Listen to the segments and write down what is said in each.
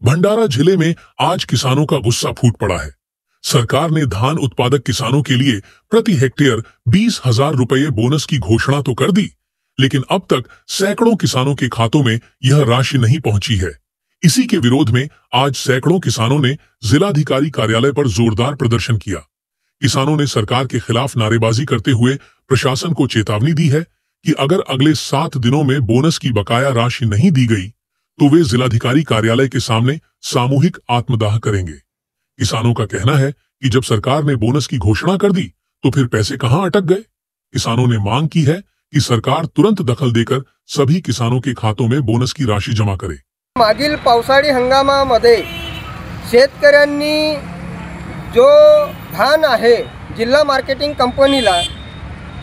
भंडारा जिले में आज किसानों का गुस्सा फूट पड़ा है। सरकार ने धान उत्पादक किसानों के लिए प्रति हेक्टेयर 20,000 रुपये बोनस की घोषणा तो कर दी, लेकिन अब तक सैकड़ों किसानों के खातों में यह राशि नहीं पहुंची है। इसी के विरोध में आज सैकड़ों किसानों ने जिलाधिकारी कार्यालय पर जोरदार प्रदर्शन किया। किसानों ने सरकार के खिलाफ नारेबाजी करते हुए प्रशासन को चेतावनी दी है कि अगर अगले 7 दिनों में बोनस की बकाया राशि नहीं दी गई तो वे जिलाधिकारी कार्यालय के सामने सामूहिक आत्मदाह करेंगे। किसानों का कहना है कि जब सरकार ने बोनस की घोषणा कर दी तो फिर पैसे कहां अटक गए। किसानों ने मांग की है कि सरकार तुरंत दखल देकर सभी किसानों के खातों में बोनस की राशि जमा करे। मागील पावसाळी हंगामामध्ये शेतकऱ्यांनी जो धान आहे जिल्हा मार्केटिंग कंपनीला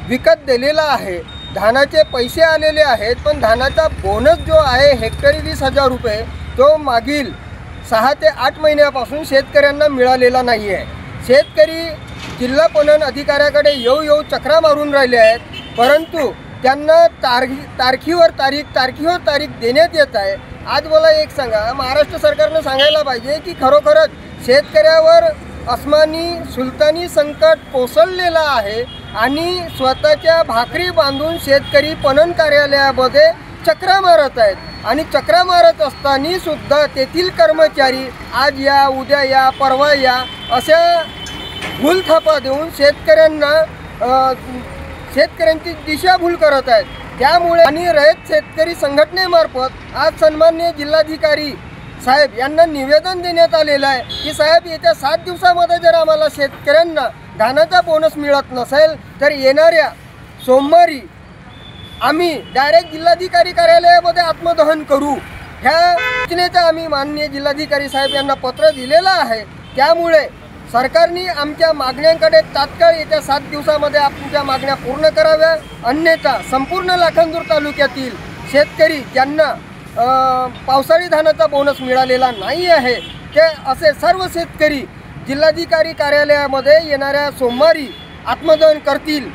विकत दिलेला आहे, धानाचे पैसे आलेले आहेत, पण धानाचा बोनस जो आहे हेक्टरी 20,000 रुपये तो मागील 6 ते 8 महिन्यापासून शेतकऱ्यांना मिळालेला नाही आहे। शेतकरी जिल्हा पणन अधिकाऱ्याकडे येऊ चक्रा मारून राहिले आहेत, परंतु त्यांना तारखीवर तारीख देण्यात येत आहे। आज मला एक सांगा, महाराष्ट्र सरकारने सांगायला पाहिजे की खरोखरच शेतकऱ्यावर अस्मानी सुलतानी संकट कोसळलेला आहे आणि स्वतःच्या भाकरी बांधून शेतकरी पणन कार्यालयामध्ये चक्रा मारत आहेत आणि चक्रा मारत असताना सुद्धा तेथील कर्मचारी आज या उद्या या परवा या अशा भूलथापा देऊन शेतकऱ्यांची दिशाभूल करत आहेत। त्यामुळे आणि रयत शेतकरी संघटनेमार्फत आज सन्माननीय जिल्हाधिकारी साहेब यांना निवेदन देण्यात आलेलं आहे की साहेब येत्या 7 दिवसामध्ये जर आम्हाला शेतकऱ्यांना धानाचा बोनस मिळत नसेल तर येणाऱ्या सोमवारी आम्ही डायरेक्ट जिल्हाधिकारी कार्यालयामध्ये आत्मदहन करू। ह्या सूचनेचा आम्ही माननीय जिल्हाधिकारी साहेब यांना पत्र दिलेलं आहे। त्यामुळे सरकारने आमच्या मागण्यांकडे तात्काळ येत्या 7 दिवसामध्ये आमच्या मागण्या पूर्ण कराव्या, अन्यथा संपूर्ण लाखांदूर तालुक्यातील शेतकरी ज्यांना पावसाळी धानाचा बोनस मिळालेला नाही आहे ते असे सर्व शेतकरी जिल्हाधिकारी कार्यालयामध्ये येणाऱ्या सोमवारी आत्मदहन करतील।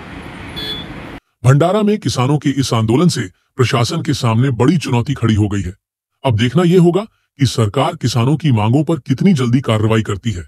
भंडारा में किसानों के इस आंदोलन से प्रशासन के सामने बड़ी चुनौती खड़ी हो गई है। अब देखना यह होगा कि सरकार किसानों की मांगों पर कितनी जल्दी कार्रवाई करती है।